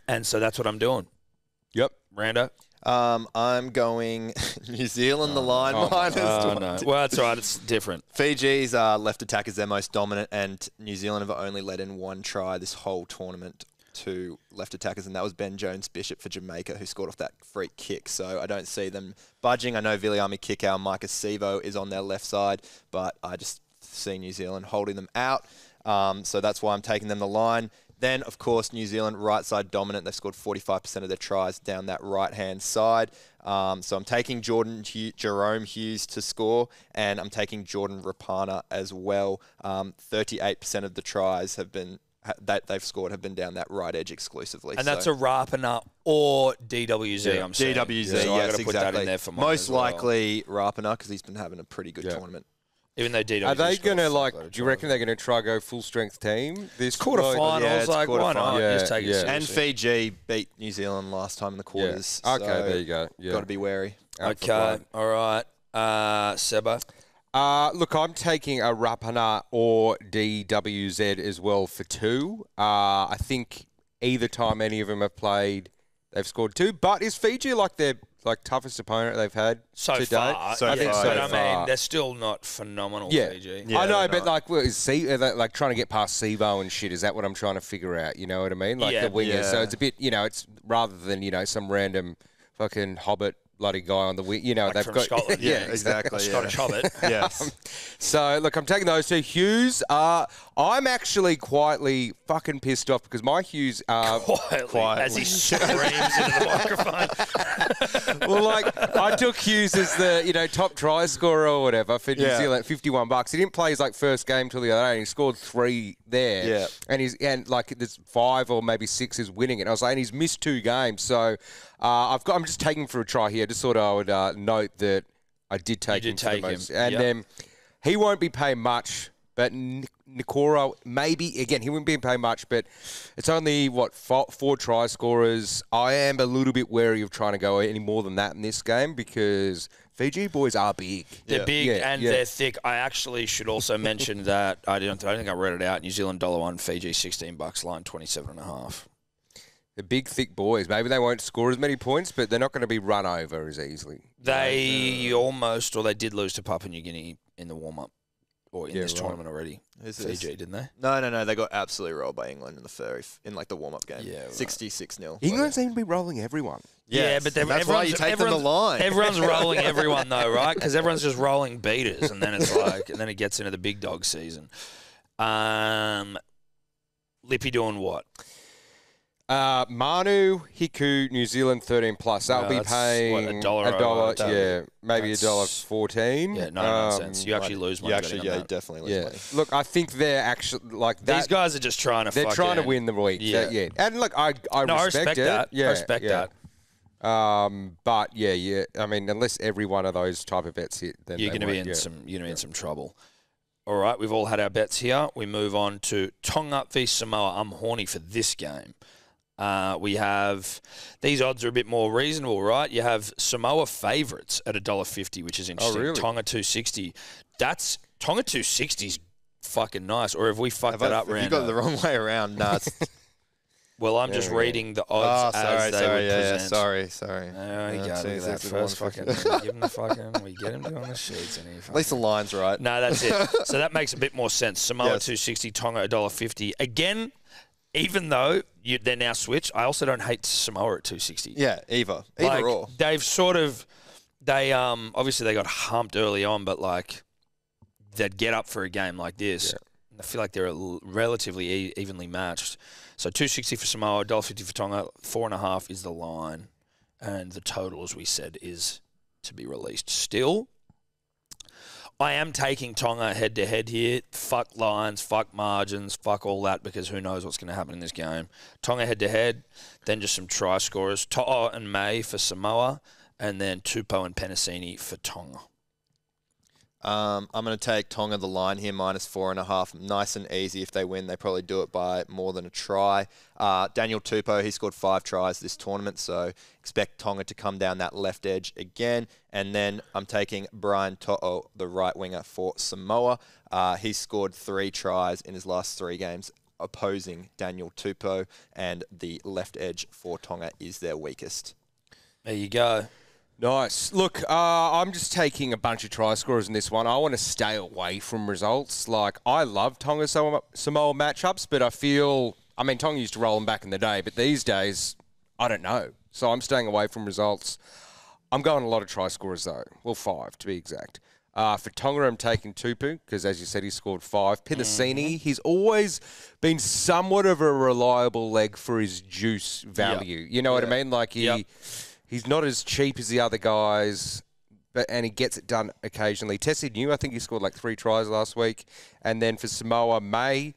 And so that's what I'm doing. Yep. Rando? I'm going New Zealand, the line minus 20. No. Well, that's all right. It's different. Fiji's left attack is their most dominant, and New Zealand have only let in 1 try this whole tournament to left attackers, and that was Ben Jones-Bishop for Jamaica, who scored off that free kick. So I don't see them budging. I know Viliami Kikau and Micah Sivo is on their left side, but I just see New Zealand holding them out. So that's why I'm taking them the line. Then, of course, New Zealand right side dominant. They've scored 45% of their tries down that right-hand side. So I'm taking Jerome Hughes to score, and I'm taking Jordan Rapana as well. 38% of the tries that they've scored have been down that right edge exclusively. And that's a Rapana or DWZ, I'm saying. DWZ, so yes, exactly. Put that in there for mine most as well. likely Rapana, because he's been having a pretty good tournament. Even though DWZ... Are they going to, do you reckon they're going to try go full-strength team? This quarterfinals, why not? Just take it seriously. And Fiji beat New Zealand last time in the quarters. Okay, there you go. Got to be wary. Okay, all right. Seba? Look, I'm taking a Rapana or DWZ as well for 2. I think either time any of them have played, they've scored 2. But is Fiji their toughest opponent they've had so to far? date? I think so but far. I mean, they're still not phenomenal, Fiji. I know, but is trying to get past Sivo and shit, is that what I'm trying to figure out? You know what I mean? The wingers. Yeah. So it's a bit, it's rather than, some random fucking hobbit bloody guy on the wing. They've from got Scotland. Yeah, exactly. Scottish hobbit. Yes. So, look, I'm taking those 2. Hughes, I'm actually quietly fucking pissed off because my Hughes... Quietly. As he screams into the microphone. Well, like, I took Hughes as the, top try scorer or whatever for New Zealand, $51. He didn't play his, first game till the other day, and he scored 3 there. Yeah. And there's 5 or maybe 6 is winning it. And I was like, and he's missed 2 games. So, I'm just taking him for a try here. Just thought I would note that I did take him for the most. And then he won't be paying much. But Nikora, maybe, again, he wouldn't be paying much, but it's only, 4 try scorers. I am a little bit wary of trying to go any more than that in this game because Fiji boys are big. They're big and they're thick. I actually should also mention that, I don't think I read it out, New Zealand $1, Fiji $16, line 27.5. The big, thick boys. Maybe they won't score as many points, but they're not going to be run over as easily. They they did lose to Papua New Guinea in the warm-up. Or in this tournament already. Fiji, didn't they? No. They got absolutely rolled by England in the warm-up game. Yeah, right. 66-0. England seem to be rolling everyone. Yeah, but that's why you take them the line. Everyone's rolling everyone though, right? Because everyone's just rolling beaters, and then it's and then it gets into the big dog season. Lippy doing what? Manu, Hiku, New Zealand 13+. That'll be paying $1. $1, maybe $1.14. Yeah, 99 cents. You actually lose money. You definitely lose money. Look, I think they're actually that. These guys are just trying to. They're trying to win the week. Yeah. And look, I respect it. That. Yeah, I respect that. But I mean, unless every one of those type of bets hit, then you're going to be in some trouble. All right, we've all had our bets here. We move on to Tonga v Samoa. I'm horny for this game. We have these odds are a bit more reasonable, right? You have Samoa favourites at $1.50, which is interesting. Oh, really? Tonga 260. That's Tonga 260's fucking nice. Or have we fucked that up, Rando? You got it the wrong way around. No, well, I'm just reading the odds as they would present. Sorry. Oh, you got it. That first fucking give him the fucking. We get him doing the sheets, and he. At least the line's right. No, that's it. So that makes a bit more sense. Samoa 260, Tonga $1.50. Again. Even though they're now switched, I also don't hate Samoa at 260. Yeah, either or. They've obviously they got humped early on, but they'd get up for a game like this. Yeah. I feel like they're relatively evenly matched. So 260 for Samoa, $1.50 for Tonga, 4.5 is the line, and the total, as we said, is to be released still. I am taking Tonga head-to-head here. Fuck lines, fuck margins, fuck all that, because who knows what's going to happen in this game. Tonga head-to-head, then just some try scorers. To'o and May for Samoa, and then Tupou and Penasini for Tonga. I'm going to take Tonga the line here, -4.5. Nice and easy. If they win, they probably do it by more than a try. Daniel Tupou, he scored 5 tries this tournament, so expect Tonga to come down that left edge again. And then I'm taking Brian To'o, the right winger for Samoa. He scored 3 tries in his last 3 games opposing Daniel Tupou, and the left edge for Tonga is their weakest. There you go. Nice. Look, I'm just taking a bunch of try scorers in this one. I want to stay away from results. I love Tonga-Samoa matchups, but Tonga used to roll them back in the day, but these days, I don't know. So I'm staying away from results. I'm going a lot of try scorers, though. Well, 5, to be exact. For Tonga, I'm taking Tupou, because as you said, he scored 5. Penasini, he's always been somewhat of a reliable leg for his juice value. You know what I mean? He's not as cheap as the other guys, and he gets it done occasionally. Tessie New, I think he scored 3 tries last week. And then for Samoa, May,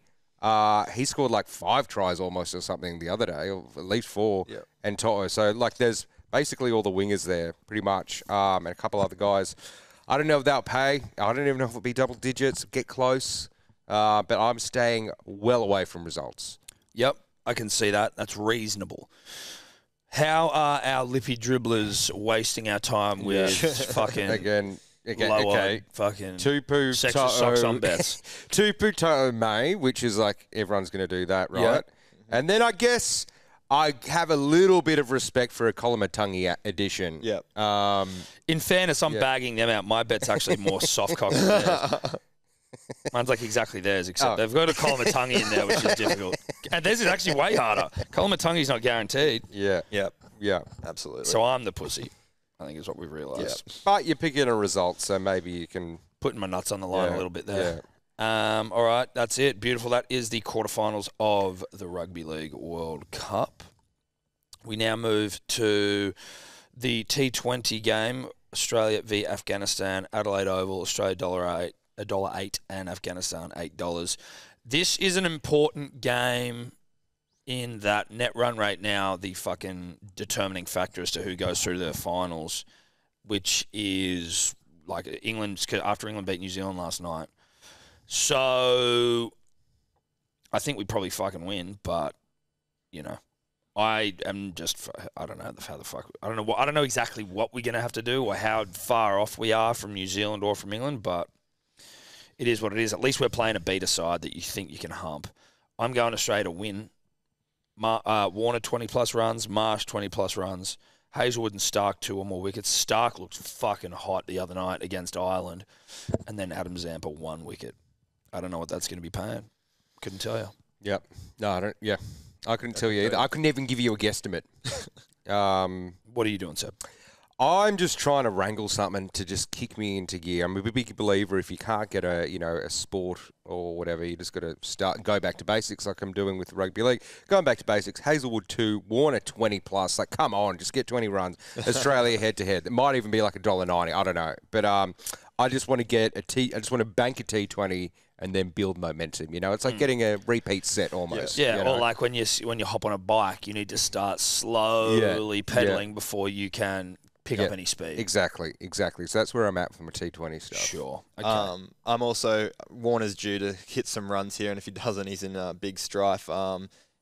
he scored 5 tries almost or something the other day, or at least 4. Yep. And To'o. So, there's basically all the wingers there, pretty much, and a couple other guys. I don't know if they'll pay. I don't even know if it'll be double digits, get close. But I'm staying well away from results. Yep, I can see that. That's reasonable. How are our lippy dribblers wasting our time with fucking again, okay. Fucking Tupou, sexual socks on bets? Tupou, To'o, May, which is everyone's going to do that, right? Yep. And then I guess I have a little bit of respect for a Kolomatangi edition. Yep. In fairness, I'm bagging them out. My bet's actually more soft cock than theirs. Mine's exactly theirs, except they've got a Kolomatangi in there, which is difficult. And theirs is actually way harder. Kolomatangi's not guaranteed. Yeah. Yep. Yeah. Absolutely. So I'm the pussy, I think is what we've realised. Yep. But you're picking a result, so maybe you can... Putting my nuts on the line a little bit there. Yeah. All right, that's it. Beautiful. That is the quarterfinals of the Rugby League World Cup. We now move to the T20 game, Australia v Afghanistan, Adelaide Oval, Australia $1.08, and Afghanistan $8. This is an important game in that net run rate now, the fucking determining factor as to who goes through to the finals, which is like England, after England beat New Zealand last night. So I think we probably fucking win, but, you know, I don't know how the fuck. I don't know exactly what we're going to have to do or how far off we are from New Zealand or from England, but it is what it is. At least we're playing a beater side that you think you can hump. I'm going Australia to win. Warner 20-plus runs, Marsh 20-plus runs, Hazelwood and Stark 2 or more wickets. Stark looked fucking hot the other night against Ireland, and then Adam Zampa 1 wicket. I don't know what that's going to be paying. Couldn't tell you. Yep. No, I don't. Yeah, I couldn't tell you either. I couldn't even give you a guesstimate. What are you doing, Seb? I'm just trying to wrangle something to just kick me into gear. I'm a big believer if you can't get a sport or whatever, you just got to go back to basics like I'm doing with rugby league. Going back to basics, Hazelwood 2, Warner 20+. Like, come on, just get 20 runs. Australia head-to-head. It might even be like $1.90. I don't know. But I just want to I just want to bank a T20 and then build momentum. You know, it's like getting a repeat set almost. Yeah, you know? Or like when you hop on a bike, you need to start slowly pedaling before you can pick up any speed. Exactly. So that's where I'm at for my T20 stuff. Sure. Okay. I'm also, Warner's due to hit some runs here, and if he doesn't, he's in big strife.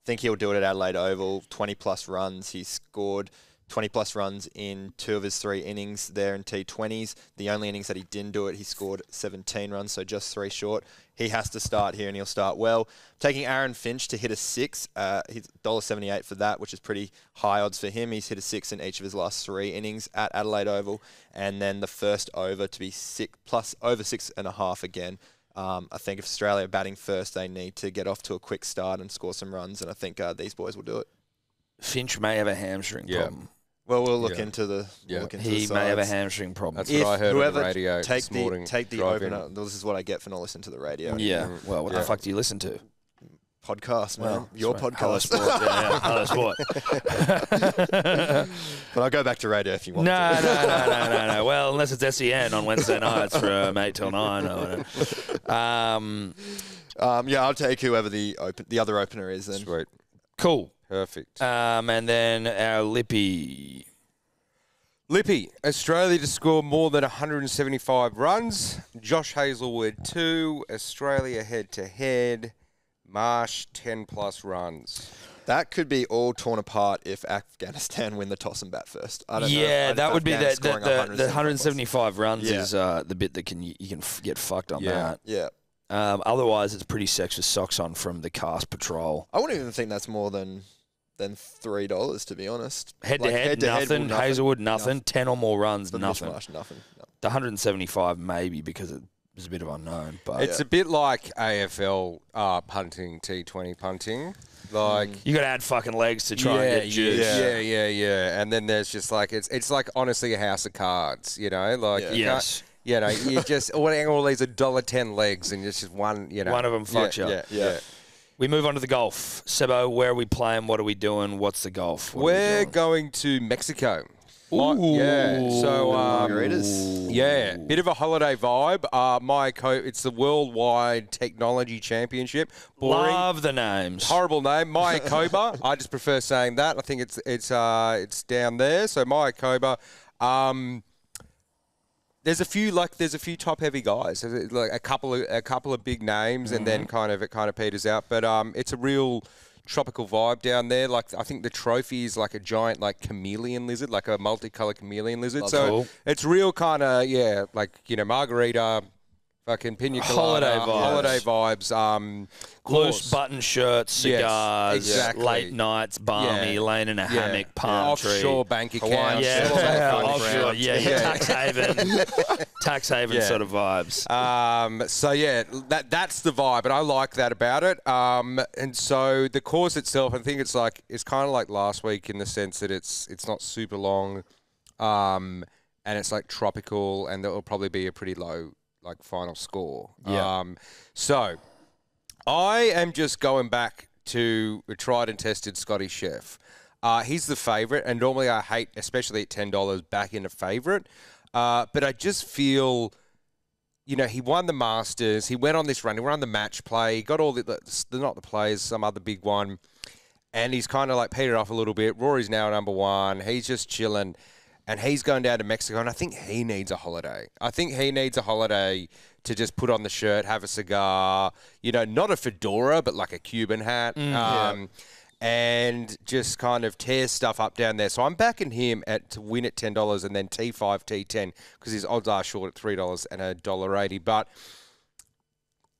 Think he'll do it at Adelaide Oval, 20-plus runs. He scored 20-plus runs in 2 of his 3 innings there in T20s. The only innings that he didn't do it, he scored 17 runs, so just 3 short. He has to start here, and he'll start well. Taking Aaron Finch to hit a 6. He's $1.78 for that, which is pretty high odds for him. He's hit a 6 in each of his last 3 innings at Adelaide Oval. And then the first over to be 6 plus over 6.5 again. I think if Australia are batting first, they need to get off to a quick start and score some runs, and I think these boys will do it. Finch may have a hamstring problem. Well, we'll look into the. We'll look into he the may have a sides. hamstring problem. That's what I heard on the radio this morning. Take the opener. This is what I get for not listening to the radio. Yeah. Well, what the fuck do you listen to? Podcast, man. Your podcast. Hello Sport. But I'll go back to radio if you want. No. Well, unless it's SEN on Wednesday nights from 8 till 9 or whatever. I'll take whoever the other opener is then. Sweet. Cool. Perfect. And then our Lippy, Australia to score more than 175 runs. Josh Hazelwood 2, Australia head-to-head. Marsh 10+ runs. That could be all torn apart if Afghanistan win the toss and bat first. I don't know. Yeah, that would be the 175 runs is the bit that you can get fucked on that. Yeah. Otherwise, it's pretty sex with socks on from the cast patrol. I wouldn't even think that's more than $3, to be honest. Head-to-head, nothing. Hazelwood, nothing. 10 or more runs, nothing. Mishmash, nothing. No. The 175 maybe because it was a bit of unknown. But it's a bit like AFL punting, T20 punting. Like you got to add fucking legs to try and get juice. Yeah. And then there's just like it's like honestly a house of cards, you know. Like you can't, you know, you just ordering all these $1.10 legs and it's just one, you know, one of them fucks you. Yeah. We move on to the golf. Sebo, where are we playing? What are we doing? What's the golf? We're going to Mexico. Ooh. So margaritas. Bit of a holiday vibe. It's the Worldwide Technology Championship. Boring. Love the names. Horrible name, Mayakoba. I just prefer saying that. I think it's down there. So Mayakoba. There's a few top heavy guys. There's like a couple of big names, and then it kind of peters out. But it's a real tropical vibe down there. Like I think the trophy is like a giant like chameleon lizard, like a multicolored chameleon lizard. That's so cool. It's real kind of like margarita, fucking pina colada, holiday vibes. Loose button shirts, cigars, exactly. late nights, balmy, laying in a hammock, palm tree, offshore bank account, offshore, tax haven sort of vibes. That's the vibe, and I like that about it. And so the course itself, I think it's kind of like last week in the sense that it's not super long, and it's like tropical, and there will probably be a pretty low like final score. So I am just going back to a tried and tested Scottish chef. He's the favourite, and normally I hate, especially at $10, back in a favourite. But I just feel, he won the Masters. He went on this run. He won the match play. He got all not the players, some other big one. And he's kind of like petered off a little bit. Rory's now number one. He's just chilling. And he's going down to Mexico, and I think he needs a holiday. I think he needs a holiday to just put on the shirt, have a cigar, not a fedora, but like a Cuban hat, and just kind of tear stuff up down there. So I'm backing him to win at $10 and then T5, T10, because his odds are short at $3 and $1.80. But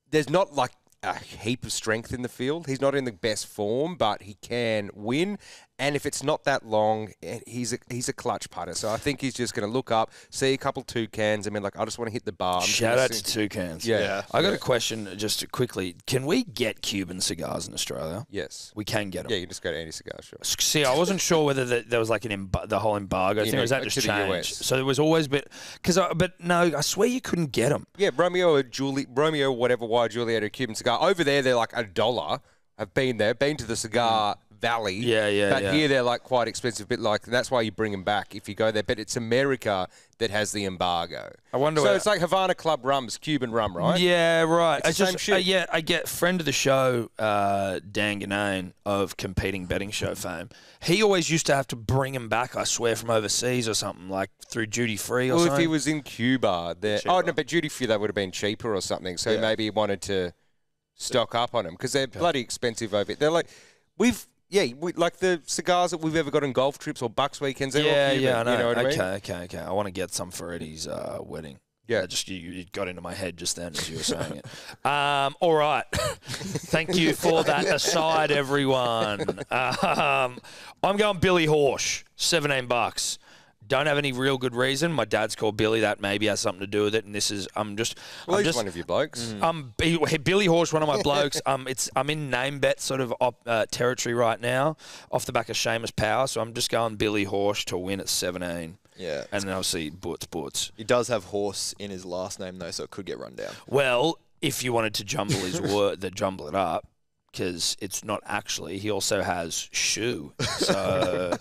there's not like a heap of strength in the field. He's not in the best form, but he can win. And if it's not that long, he's a clutch putter. So I think he's just going to look up, see a couple toucans, and be like, I just want to hit the bar. Shout out to toucans. Yeah. I got a question just quickly. Can we get Cuban cigars in Australia? Yes. We can get them. Yeah, you can just go to any cigar shop. See, I wasn't sure whether there was like the whole embargo thing, or was that just to the changed? US. So there was always but no, I swear you couldn't get them. Yeah, Romeo, whatever, why Juliet, a Cuban cigar. Over there, they're like $1. I've been there, been to the cigar valley. Yeah. But here they're like quite expensive, bit like, and that's why you bring them back if you go there. But it's America that has the embargo. I wonder. So it's like Havana Club rum's Cuban rum, right? Yeah, right. It's the same shit. I get friend of the show, Dan Ganane of Competing Betting Show fame. He always used to have to bring them back, I swear, from overseas or something, like through duty free or something. Well, if he was in Cuba, but duty free, that would have been cheaper or something. So maybe he wanted to stock up on them because they're bloody expensive over here. They're like, like the cigars that we've ever got on golf trips or Bucks weekends. They're all Cuban, I know. You know what I mean? Okay. I want to get some for Eddie's wedding. Yeah. You got into my head just then as you were saying it. All right. Thank you for that aside, everyone. I'm going Billy Horsch, $17. Don't have any real good reason. My dad's called Billy. That maybe has something to do with it. And this is, he's one of your blokes. Billy Horsch, one of my blokes. I'm in name bet sort of territory right now, off the back of Seamus Power. So I'm just going Billy Horsch to win at 17. Yeah. And then obviously Bootz. He does have horse in his last name though, so it could get run down. Well, if you wanted to jumble his word, jumble it up, because it's not actually. He also has shoe. So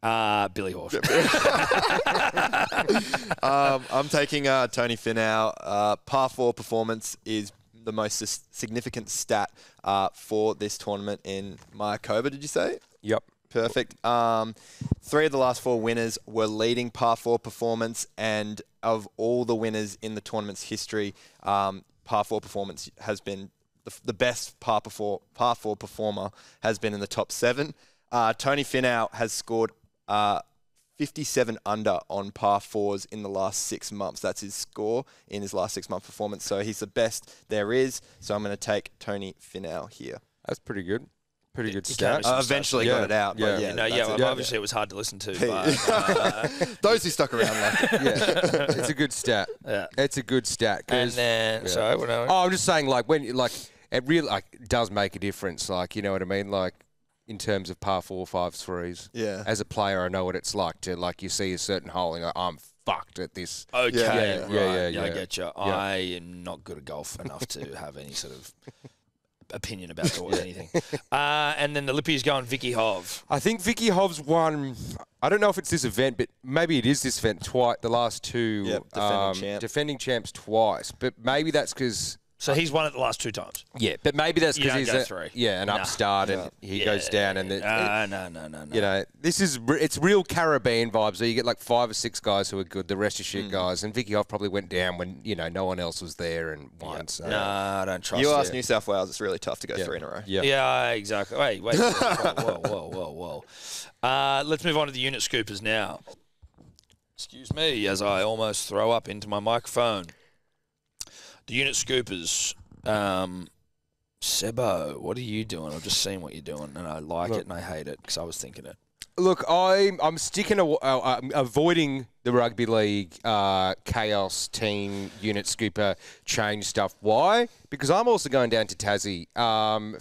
Billy Horsch. I'm taking Tony Finau. Par 4 performance is the most significant stat for this tournament in Mayakoba, did you say? Yep. Perfect. 3 of the last 4 winners were leading par 4 performance, and of all the winners in the tournament's history, par 4 performance has been the best par 4 performer has been in the top 7. Tony Finau has scored 57 under on par 4s in the last 6 months. That's his score in his last 6-month performance. So he's the best there is. So I'm going to take Tony Finau here. That's pretty good. Pretty good stat. Eventually got it out. Yeah. But obviously it was hard to listen to. But, those who stuck around like it. Yeah, it's a good stat. Yeah. It's a good stat. And then, sorry, what else? I'm just saying, like, when, like, it really, like, does make a difference. Like, you know what I mean? Like, in terms of par 4, 5s, 3s. Yeah. As a player, I know what it's like to, like, you see a certain hole and go, I'm fucked at this. Okay. Yeah. I get you. I am not good at golf enough to have any sort of opinion about anything. And then the Lippy's going Vicky Hov. I think Vicky Hov's won. I don't know if it's this event, but maybe it is this event twice. The last two defending champs twice, but maybe that's because. So he's won it the last 2 times. Yeah, but maybe that's because he's an Nah. upstart and he goes down and no. You know, it's real Caribbean vibes. So you get like 5 or 6 guys who are good, the rest are shit guys. And Vicky Hoff probably went down when no one else was there and won. So. No, I don't trust you. Ask New South Wales, it's really tough to go 3 in a row. Yeah, exactly. Wait. Whoa. Let's move on to the unit scoopers now. Excuse me as I almost throw up into my microphone. The unit scoopers, Sebo, what are you doing? I've just seen what you're doing, and I like it and I hate it because I was thinking it. Look, I'm sticking, avoiding the rugby league Chaos Team Unit Scooper change stuff. Why? Because I'm also going down to Tassie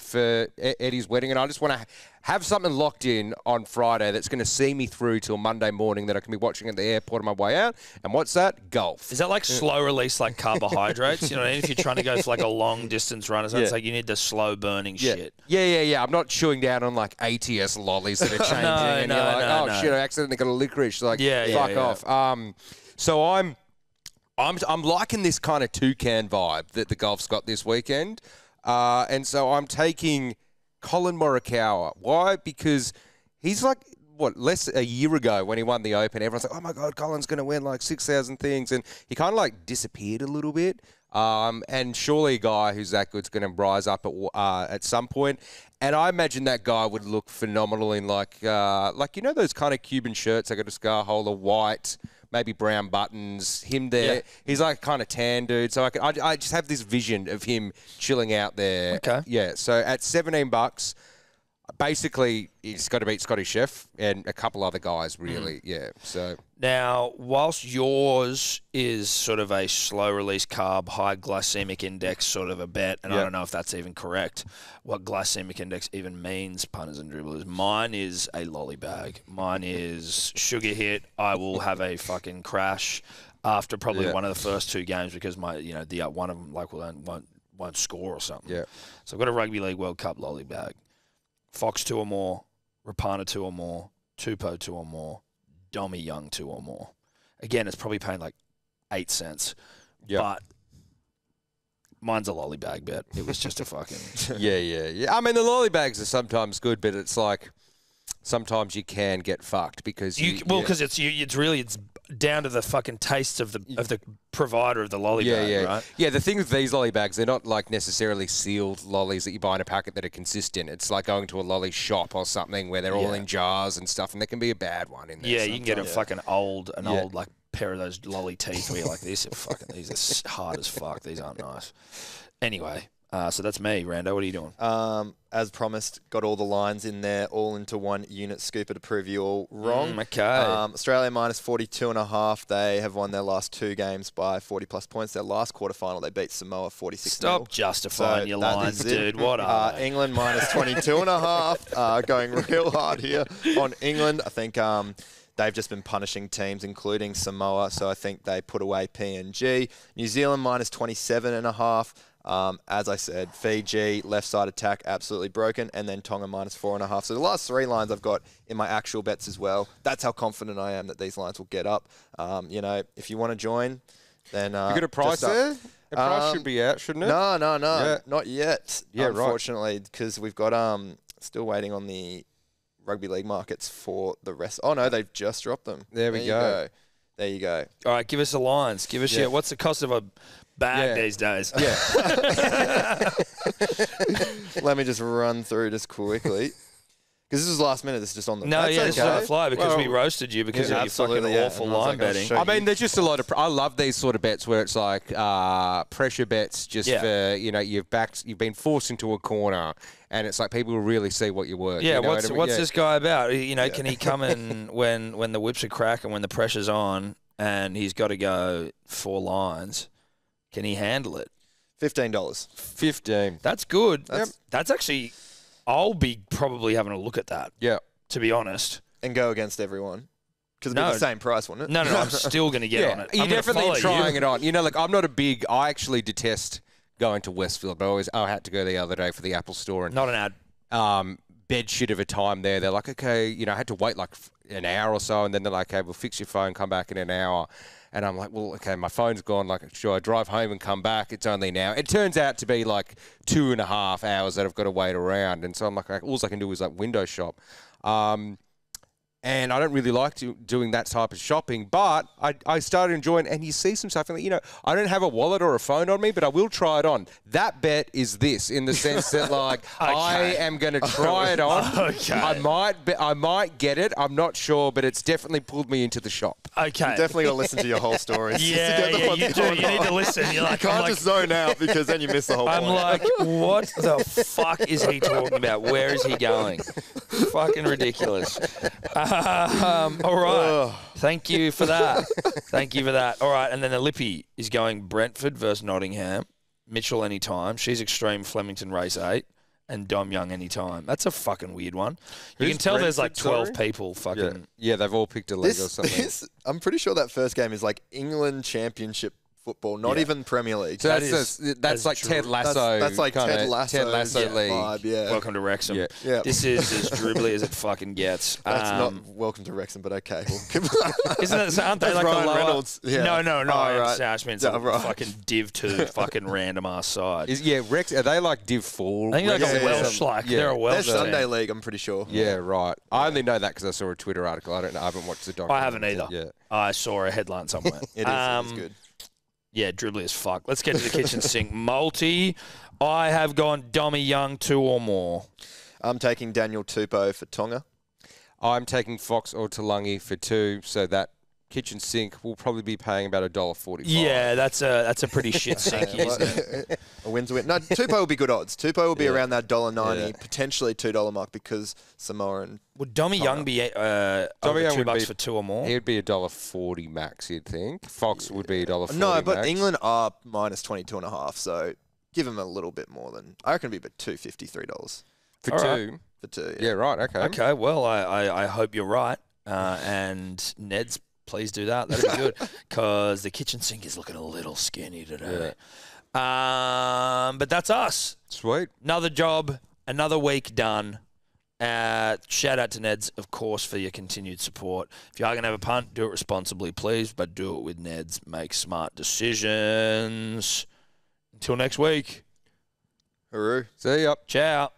for Eddie's wedding, and I just want to have something locked in on Friday that's going to see me through till Monday morning that I can be watching at the airport on my way out. And what's that? Golf. Is that like slow release, like carbohydrates? You know what I mean? If you're trying to go for like a long distance run, it's like you need the slow burning shit. Yeah. I'm not chewing down on like ATS lollies that are changing. You're like, shit, I accidentally got a licorice. Like, fuck off. So I'm liking this kind of toucan vibe that the golf's got this weekend. And so I'm taking Colin Morikawa. Why? Because he's like, less a year ago when he won the Open, everyone's like, oh my God, Colin's going to win like 6,000 things. And he kind of like disappeared a little bit. And surely a guy who's that good's going to rise up at some point. And I imagine that guy would look phenomenal in like you know those kind of Cuban shirts that got a scar holder, white, maybe brown buttons, him there. Yeah. He's like kind of tan dude. So I just have this vision of him chilling out there. Okay. Yeah. So at $17, basically he's got to beat Scotty Chef and a couple other guys really. Yeah. So now, whilst yours is sort of a slow release carb, high glycemic index sort of a bet, and I don't know if that's even correct, what glycemic index even means, punters and dribblers. Mine is a lolly bag. Mine is sugar hit. I will have a fucking crash after probably one of the first two games because the one of them like won't score or something. Yeah. So I've got a Rugby League World Cup lolly bag. Fox 2 or more, Rapana 2 or more, Tupou 2 or more, Dommy Young 2 or more. Again, it's probably paying like 8 cents. Yep. But mine's a lolly bag bet. It was just a fucking... Yeah. I mean, the lolly bags are sometimes good, but it's like sometimes you can get fucked because because it's down to the fucking taste of the provider of the lolly bag, right? Yeah, the thing with these lolly bags, they're not like necessarily sealed lollies that you buy in a packet that are consistent. It's like going to a lolly shop or something where they're all in jars and stuff, and there can be a bad one in there. Yeah, you can get a fucking old like pair of those lolly teeth where you're like, these are hard as fuck. These aren't nice. Anyway, so that's me, Rando. What are you doing? As promised, got all the lines in there, all into one unit scooper to prove you all wrong. Okay. Australia minus 42.5. They have won their last two games by 40-plus points. Their last quarterfinal, they beat Samoa 46. Stop justifying your lines, dude. What are they? England minus 22.5. Going real hard here on England. I think they've just been punishing teams, including Samoa, so I think they put away PNG. New Zealand minus 27.5. As I said, Fiji, left side attack, absolutely broken, and then Tonga minus 4.5. So the last three lines I've got in my actual bets as well. That's how confident I am that these lines will get up. If you want to join, then... you got a price there? The price should be out, shouldn't it? No, Yeah. not yet. Yeah, unfortunately, because we've got still waiting on the rugby league markets for the rest. Oh, no, they've just dropped them. There we go. There you go. All right, give us the lines. Give us what's the cost of a bag these days? Yeah. Let me just run through just quickly. Because this is last minute. This is just on the... No, this is on the fly because we roasted you because of your fucking awful line betting. I mean, there's just a lot of... I love these sort of bets where it's like pressure bets just for, you've been forced into a corner and it's like people will really see what you're worth. Yeah, you know what's what I mean? this guy about? Can he come in when the whips are cracking, when the pressure's on and he's got to go 4 lines? Can he handle it? $15. 15. That's good. That's actually... I'll be probably having a look at that. Yeah. To be honest. And go against everyone. Because it'd be the same price, wouldn't it? No, I'm still going to get on it. You're definitely trying it on. I'm not I actually detest going to Westfield, but I had to go the other day for the Apple store. And, not an ad. Bed shit of a time there. They're like, okay, I had to wait like an hour or so, and then they're like, okay, we'll fix your phone, come back in an hour. And I'm like, well, okay, my phone's gone. Like, sure, I drive home and come back. It's only an hour. It turns out to be like 2.5 hours that I've got to wait around. And so I'm like, all I can do is like window shop. And I don't really like doing that type of shopping, but I started enjoying, and you see some stuff, and I don't have a wallet or a phone on me, but I will try it on. That bet is this, in the sense that, like, okay. I am going to try it on. Okay. I might get it. I'm not sure, but it's definitely pulled me into the shop. Okay. You definitely got to listen to your whole story. Yeah, you do. You need to listen. You're like, you can't just zone out because then you miss the whole point. I'm like, what the fuck is he talking about? Where is he going? Fucking ridiculous. All right. Thank you for that. Thank you for that. All right, and then the Lippy is going Brentford versus Nottingham. Mitchell anytime. She's Extreme Flemington race 8. And Dom Young anytime. That's a fucking weird one. You can tell there's like 12 people fucking... Yeah, they've all picked a leg or something. I'm pretty sure that first game is like England Championship football, not even Premier League. So that's like Ted Lasso. That's like Ted Lasso league. vibe, yeah. Welcome to Wrexham. Yeah. This is as dribbly as it fucking gets. That's not welcome to Wrexham, but okay. Isn't it? Aren't they like Ryan the lower? Reynolds. Yeah. No. Oh, I right. understand. I just mean it's a fucking Div 2 fucking random ass side. Rex. Are they like Div 4? I think they're Welsh. They're a Welsh. They're Sunday League, I'm pretty sure. Yeah, right. I only know that because I saw a Twitter article. I haven't watched the documentary. I haven't either. Yeah. I saw a headline somewhere. It is good. Yeah, dribbly as fuck. Let's get to the kitchen sink. Multi. I have gone Dommy Young 2 or more. I'm taking Daniel Tupou for Tonga. I'm taking Fox or Talangi for 2, so that kitchen sink will probably be paying about $1.45. Yeah, that's a pretty shit sink, isn't it? A win's a win. No, Tupou will be good odds. Tupou will be around that $1.90, potentially $2 mark because Samoa and... Would Dommy Young be over $2 for 2 or more? He'd be $1.40 max, you'd think. Fox would be $1.40 No, but max. England are minus 22.5, so give him a little bit more than... I reckon it'd be about $2.50, $3. For All 2? right. For 2, Yeah, right, okay. Okay, well, I hope you're right. And Ned's, please do that. That'd be good. Because the kitchen sink is looking a little skinny today. Yeah. But that's us. Sweet. Another job, another week done. Shout out to Neds, of course, for your continued support. If you are going to have a punt, do it responsibly, please, but do it with Neds. Make smart decisions. Until next week. Hooroo. See ya. Ciao.